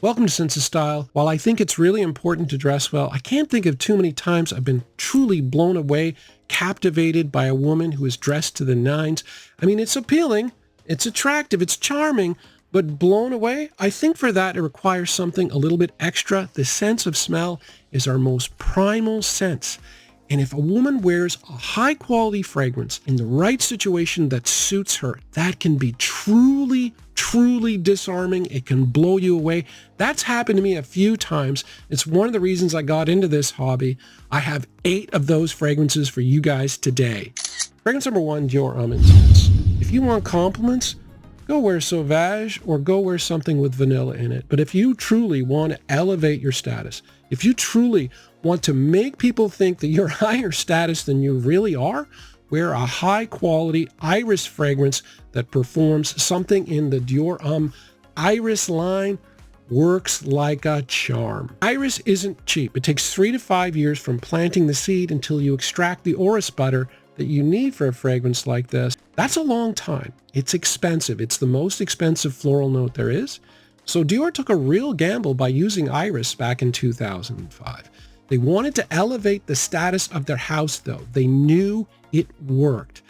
Welcome to Sense of Style. While I think it's really important to dress well, I can't think of too many times I've been truly blown away, captivated by a woman who is dressed to the nines. I mean, it's appealing, it's attractive, it's charming, but blown away? I think for that it requires something a little bit extra. The sense of smell is our most primal sense. And if a woman wears a high-quality fragrance in the right situation that suits her, that can be truly disarming. It can blow you away. That's happened to me a few times. It's one of the reasons I got into this hobby. I have 8 of those fragrances for you guys today. Fragrance number 1, Dior Intense. If you want compliments, go wear Sauvage or go wear something with vanilla in it. But if you truly want to elevate your status, if you truly want to make people think that you're higher status than you really are, wear a high quality iris fragrance that performs something in the Dior Iris line. Works like a charm. Iris isn't cheap. It takes 3 to 5 years from planting the seed until you extract the orris butter that you need for a fragrance like this. That's a long time. It's expensive. It's the most expensive floral note there is. So Dior took a real gamble by using iris back in 2005. They wanted to elevate the status of their house though. They knew it worked.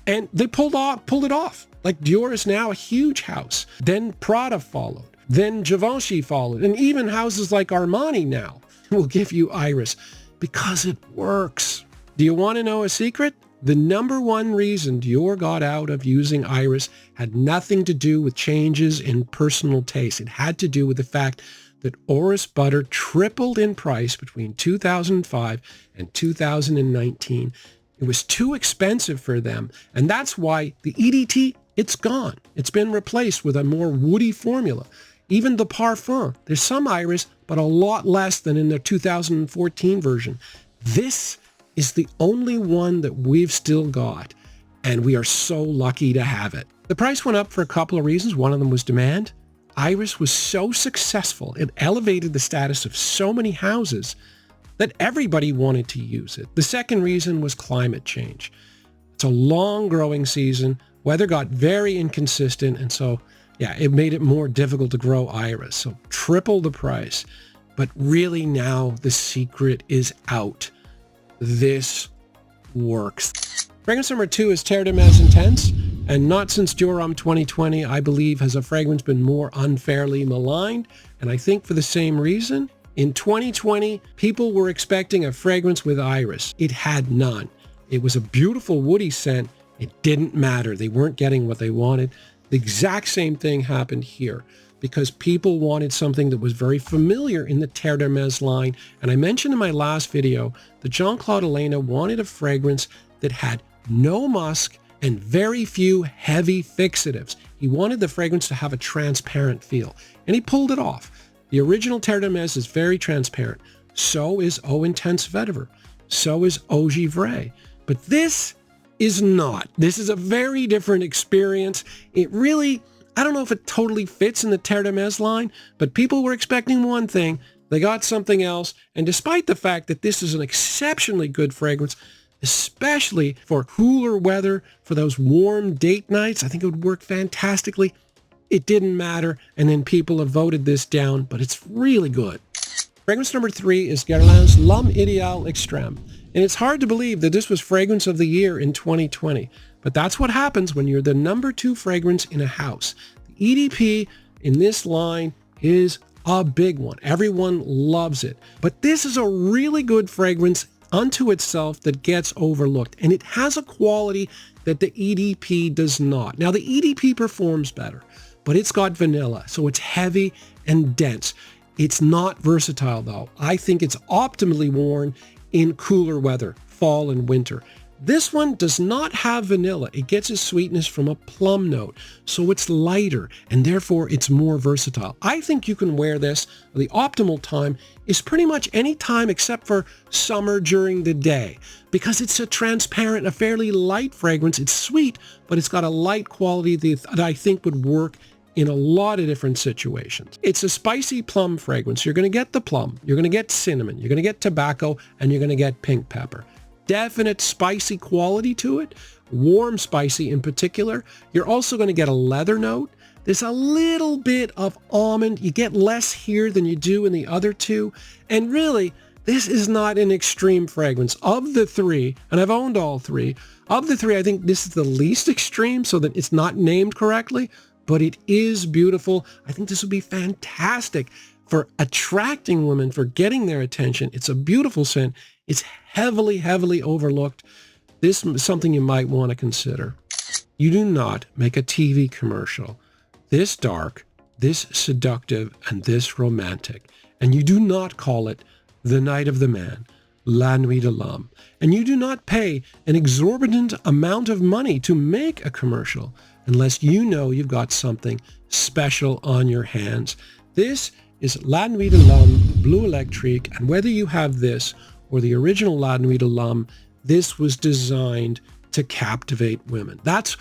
And they pulled it off. Like Dior is now a huge house. Then Prada followed. Then Givenchy followed. And even houses like Armani now will give you iris because it works. Do you want to know a secret? The number one reason Dior got out of using iris had nothing to do with changes in personal taste. It had to do with the fact that orris butter tripled in price between 2005 and 2019. It was too expensive for them, and that's why the EDT, it's gone. It's been replaced with a more woody formula. Even the Parfum, there's some iris, but a lot less than in their 2014 version. This is the only one that we've still got, and we are so lucky to have it. The price went up for a couple of reasons. One of them was demand. Iris was so successful, it elevated the status of so many houses that everybody wanted to use it. The second reason was climate change. It's a long growing season. Weather got very inconsistent, and so, yeah, it made it more difficult to grow iris. So triple the price. But really now the secret is out. This works. Fragrance number 2 is Terre Intense. And not since Dior 2020, I believe, has a fragrance been more unfairly maligned. And I think for the same reason. In 2020, people were expecting a fragrance with iris. It had none. It was a beautiful woody scent. It didn't matter. They weren't getting what they wanted. The exact same thing happened here because people wanted something that was very familiar in the Terre line. And I mentioned in my last video that Jean-Claude Elena wanted a fragrance that had no musk and very few heavy fixatives. He wanted the fragrance to have a transparent feel, and he pulled it off. The original Terre is very transparent. So is Eau Intense Vetiver. So is Eau Givray. But this is not. This is a very different experience. It really, I don't know if it totally fits in the Terre line, but people were expecting one thing. They got something else. And despite the fact that this is an exceptionally good fragrance, especially for cooler weather, for those warm date nights, I think it would work fantastically. It didn't matter, and then people have voted this down, but it's really good. Fragrance number 3 is Guerlain's L'Homme Idial Extrem. And it's hard to believe that this was Fragrance of the Year in 2020, but that's what happens when you're the number 2 fragrance in a house. The EDP in this line is a big one. Everyone loves it. But this is a really good fragrance unto itself that gets overlooked, and it has a quality that the EDP does not. Now, the EDP performs better, but it's got vanilla, so it's heavy and dense. It's not versatile, though. I think it's optimally worn in cooler weather, fall and winter. This one does not have vanilla. It gets its sweetness from a plum note, so it's lighter, and therefore it's more versatile. I think you can wear this. The optimal time is pretty much any time except for summer during the day, because it's a transparent, a fairly light fragrance. It's sweet, but it's got a light quality that I think would work in a lot of different situations. It's a spicy plum fragrance. You're going to get the plum, you're going to get cinnamon, you're going to get tobacco, and you're going to get pink pepper. Definite spicy quality to it, warm spicy in particular. You're also going to get a leather note, There's a little bit of almond. You get less here than you do in the other two. And really, this is not an extreme fragrance. Of the three, and I've owned all three, of the three, I think this is the least extreme, so that it's not named correctly, but it is beautiful. I think this would be fantastic for attracting women, for getting their attention. It's a beautiful scent. It's heavily, heavily overlooked. This is something you might want to consider. You do not make a TV commercial this dark, this seductive, and this romantic, and you do not call it The Night of the Man, La Nuit de l'Homme, and you do not pay an exorbitant amount of money to make a commercial unless you know you've got something special on your hands. This is La Nuit de l'Homme Bleu Electrique, and whether you have this or the original La Nuit de l'Homme, this was designed to captivate women. That's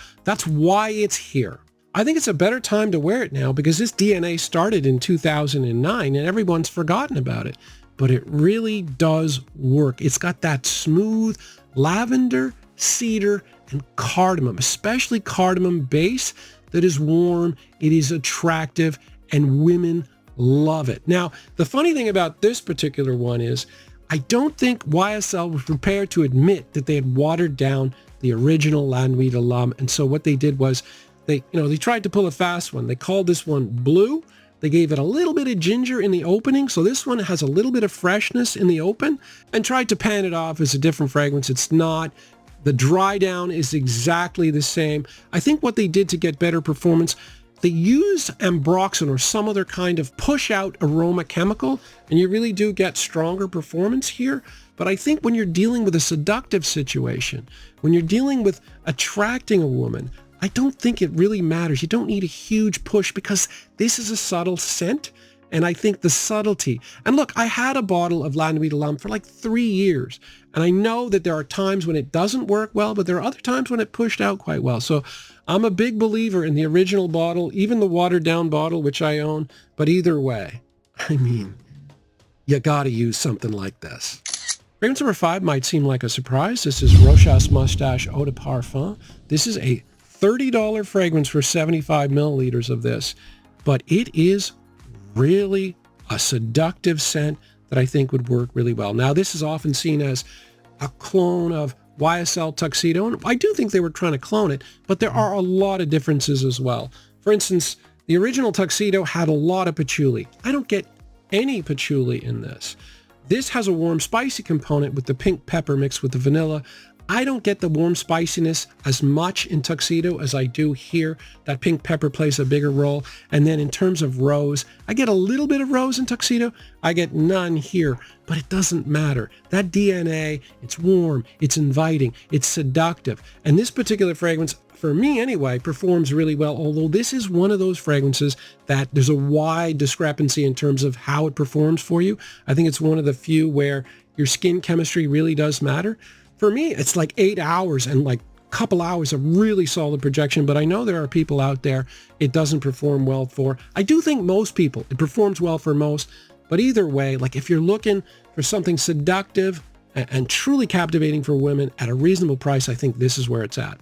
why it's here. I think it's a better time to wear it now because this DNA started in 2009 and everyone's forgotten about it. But it really does work. It's got that smooth lavender, cedar, and cardamom, especially cardamom base that is warm. It is attractive and women love it. Now, the funny thing about this particular one is I don't think YSL was prepared to admit that they had watered down the original La Nuit de l'Homme. And so what they did was they tried to pull a fast one. They called this one Blue. They gave it a little bit of ginger in the opening, so this one has a little bit of freshness in the open, and tried to pan it off as a different fragrance. It's not. The dry down is exactly the same. I think what they did to get better performance, they used ambroxan or some other kind of push-out aroma chemical, and you really do get stronger performance here. But I think when you're dealing with a seductive situation, when you're dealing with attracting a woman, I don't think it really matters. You don't need a huge push because this is a subtle scent. And I think the subtlety, and look, I had a bottle of La Nuit de l'Homme for like 3 years. And I know that there are times when it doesn't work well, but there are other times when it pushed out quite well. So I'm a big believer in the original bottle, even the watered down bottle, which I own. But either way, I mean, you got to use something like this. Fragrance number 5 might seem like a surprise. This is Rochas Mustache Odaparf. This is a $30 fragrance for 75 milliliters of this, but it is really a seductive scent that I think would work really well. Now, this is often seen as a clone of YSL Tuxedo, and I do think they were trying to clone it, but there are a lot of differences as well. For instance, the original Tuxedo had a lot of patchouli. I don't get any patchouli in this. This has a warm, spicy component with the pink pepper mixed with the vanilla. I don't get the warm spiciness as much in Tuxedo as I do here. That pink pepper plays a bigger role. And then in terms of rose, I get a little bit of rose in Tuxedo. I get none here, but it doesn't matter. That DNA, it's warm, it's inviting, it's seductive. And this particular fragrance, for me anyway, performs really well, although this is one of those fragrances that there's a wide discrepancy in terms of how it performs for you. I think it's one of the few where your skin chemistry really does matter. For me, it's like 8 hours and like a couple hours of really solid projection, but I know there are people out there it doesn't perform well for. I do think most people, it performs well for most, but either way, like if you're looking for something seductive and truly captivating for women at a reasonable price, I think this is where it's at.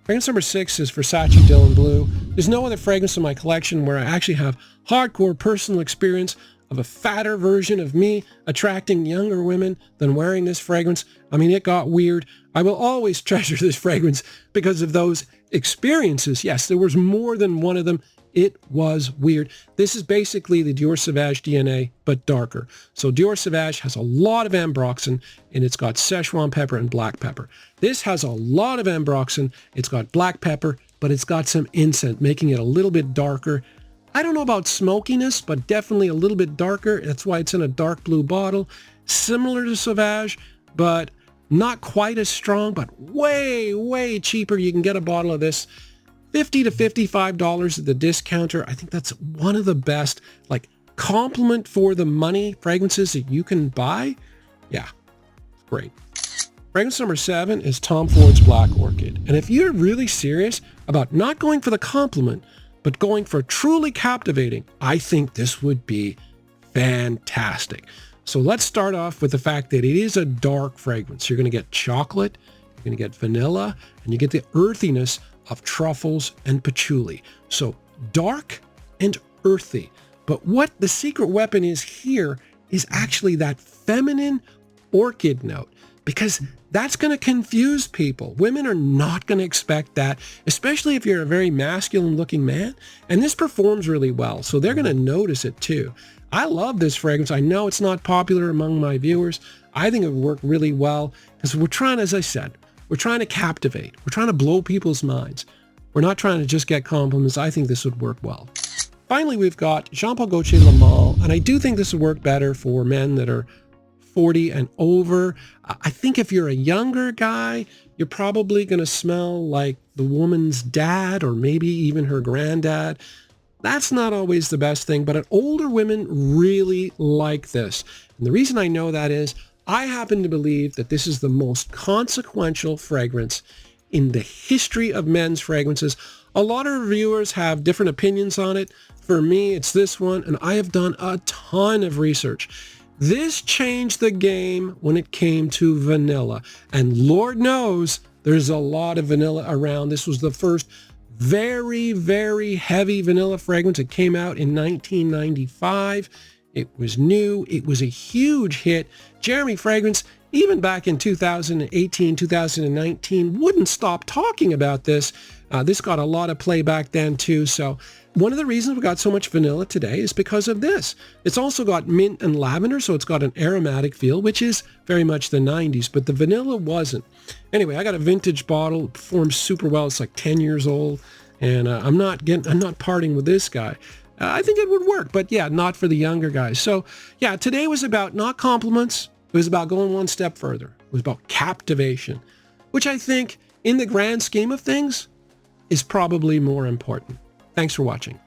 Fragrance number 6 is Versace Dylan Blue. There's no other fragrance in my collection where I actually have hardcore personal experience of a fatter version of me attracting younger women than wearing this fragrance. I mean, it got weird. I will always treasure this fragrance because of those experiences. Yes, there was more than one of them. It was weird. This is basically the Dior Sauvage DNA, but darker. So Dior Sauvage has a lot of ambroxan, and it's got Szechuan pepper and black pepper. This has a lot of ambroxan. It's got black pepper, but it's got some incense, making it a little bit darker. I don't know about smokiness, but definitely a little bit darker. That's why it's in a dark blue bottle. Similar to Sauvage, but not quite as strong, but way, way cheaper. You can get a bottle of this $50 to $55 at the discounter. I think that's one of the best, like, compliment for the money fragrances that you can buy. Yeah, great. Fragrance number 7 is Tom Ford's Black Orchid. And if you're really serious about not going for the compliment, but going for truly captivating, I think this would be fantastic. So let's start off with the fact that it is a dark fragrance. You're going to get chocolate, you're going to get vanilla, and you get the earthiness of truffles and patchouli. So dark and earthy. But what the secret weapon is here is actually that feminine orchid note, because that's going to confuse people. Women are not going to expect that, especially if you're a very masculine looking man. And this performs really well, so they're going to notice it too. I love this fragrance. I know it's not popular among my viewers. I think it would work really well because we're trying, as I said, we're trying to captivate. We're trying to blow people's minds. We're not trying to just get compliments. I think this would work well. Finally, we've got Jean Paul Gaultier Le Male, and I do think this would work better for men that are 40 and over. I think if you're a younger guy, you're probably going to smell like the woman's dad or maybe even her granddad. That's not always the best thing, but older women really like this. And the reason I know that is I happen to believe that this is the most consequential fragrance in the history of men's fragrances. A lot of reviewers have different opinions on it. For me, it's this one, and I have done a ton of research. This changed the game when it came to vanilla. And Lord knows there's a lot of vanilla around. This was the first very, very heavy vanilla fragrance. It came out in 1995. It was new. It was a huge hit. Jeremy Fragrance, even back in 2018, 2019, wouldn't stop talking about this. This got a lot of play back then too. So one of the reasons we got so much vanilla today is because of this. It's also got mint and lavender, so it's got an aromatic feel, which is very much the 90s, but the vanilla wasn't. Anyway, I got a vintage bottle. It performs super well. It's like 10 years old, and I'm not parting with this guy. I think it would work, but yeah, not for the younger guys. So yeah, today was about not compliments. It was about going one step further. It was about captivation, which I think in the grand scheme of things is probably more important. Thanks for watching.